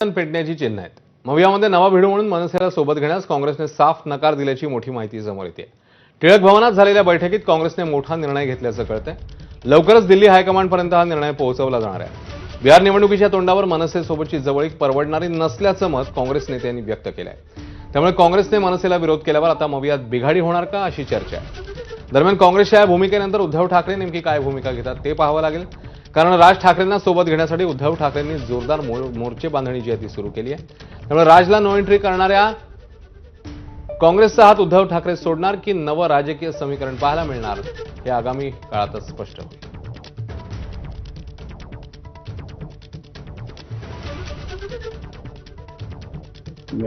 पेटण्याची चिन्ह आहेत। मवियामध्ये नवा भिडू म्हणून मनसेला सोबत घेण्यास काँग्रेसने साफ नकार दिल्याची मोठी माहिती समोर येते। टिळक भवनात झालेल्या बैठकीत काँग्रेसने मोठा निर्णय घेतल्याचं कळतंय। लवकरच दिल्ली हायकमांडपर्यंत हा निर्णय पोहोचवला जाणार आहे। बिहार निवडणुकीच्या तोंडावर मनसेसोबतची जवळीक परवडणारी नसल्याचं मत काँग्रेस नेत्यांनी व्यक्त केलंय। त्यामुळे काँग्रेसने मनसेला विरोध केल्यावर आता मवियात बिघाडी होणार का अशी चर्चा आहे। दरम्यान काँग्रेसच्या या भूमिकेनंतर उद्धव ठाकरे नेमकी काय भूमिका घेतात ते पाहावं लागेल, कारण राज ठाकरेंना सोबत घेण्यासाठी उद्धव ठाकरेंनी जोरदार मोर्चे बांधणी जी आहे ती सुरू केली आहे। त्यामुळे राजला नो एंट्री करणाऱ्या काँग्रेसचा हात उद्धव ठाकरे सोडणार की नवं राजकीय समीकरण पाहायला मिळणार हे आगामी काळातच स्पष्ट होईल।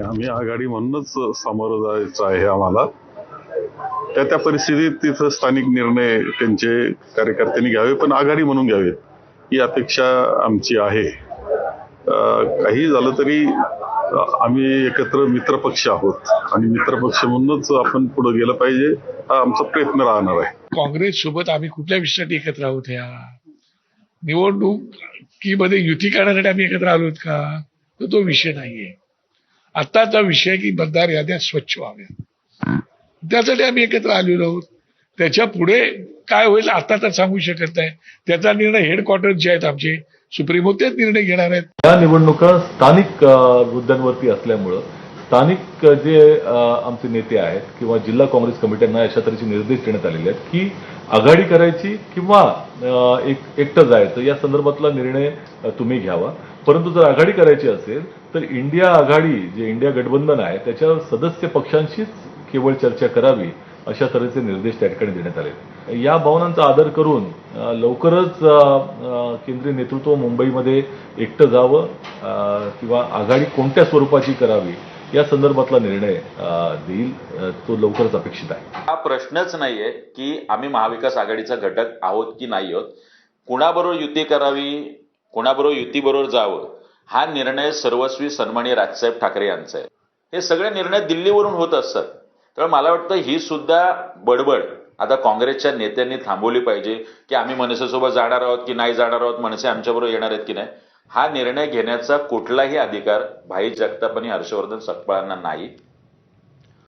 आम्ही आघाडी म्हणूनच सामोरं जायचं आहे आम्हाला। त्या परिस्थितीत तिथं स्थानिक निर्णय त्यांचे कार्यकर्त्यांनी घ्यावे, पण आघाडी म्हणून घ्यावेत ही अपेक्षा आमची आहे। काही झालं तरी आम्ही एकत्र मित्रपक्ष आहोत आणि मित्रपक्ष म्हणूनच आपण पुढे गेलं पाहिजे हा आमचा प्रयत्न राहणार आहे। काँग्रेस सोबत आम्ही कुठल्या विषयासाठी एकत्र आहोत? या निवडणुकीमध्ये युती करण्यासाठी आम्ही एकत्र आलोत का? तर तो विषय नाहीये। आताचा विषय की मतदार याद्या स्वच्छ व्हाव्या, त्यासाठी आम्ही एकत्र आलेलो आहोत। त्याच्या पुढे काय होईल आता तर सांगू शकत नाही। त्याचा निर्णय हेडक्वार्टर जे आहेत आमचे सुप्रीमो तेच निर्णय घेणार आहेत। या निवडणुका स्थानिक मुद्द्यांवरती असल्यामुळं स्थानिक जे आमचे नेते आहेत किंवा जिल्हा काँग्रेस कमिट्यांना अशा तऱ्हेचे निर्देश देण्यात आलेले आहेत की आघाडी करायची किंवा एकटं जायचं या संदर्भातला निर्णय तुम्ही घ्यावा। परंतु जर आघाडी करायची असेल तर इंडिया आघाडी जे इंडिया गठबंधन आहे त्याच्या सदस्य पक्षांशीच केवळ चर्चा करावी अशा तऱ्हेचे निर्देश त्या ठिकाणी देण्यात आले। या भावनांचा आदर करून लवकरच केंद्रीय नेतृत्व मुंबईमध्ये एकटं जावं किंवा आघाडी कोणत्या स्वरूपाची करावी या संदर्भातला निर्णय देईल तो लवकरच अपेक्षित आहे। हा प्रश्नच नाहीये की आम्ही महाविकास आघाडीचा घटक आहोत की नाही आहोत, कुणाबरोबर युती करावी, कुणाबरोबर युतीबरोबर जावं हा निर्णय सर्वस्वी सन्माननीय राजसाहेब ठाकरे यांचा आहे। हे सगळे निर्णय दिल्लीवरून होत असतात। तर मला वाटतं ही सुद्धा बडबड आता काँग्रेसच्या नेत्यांनी थांबवली पाहिजे की आम्ही मनसेसोबत जाणार आहोत की नाही जाणार आहोत, मनसे आमच्याबरोबर येणार आहेत की नाही। हा निर्णय घेण्याचा कुठलाही अधिकार भाई जगताप आणि हर्षवर्धन सकपाळांना नाही।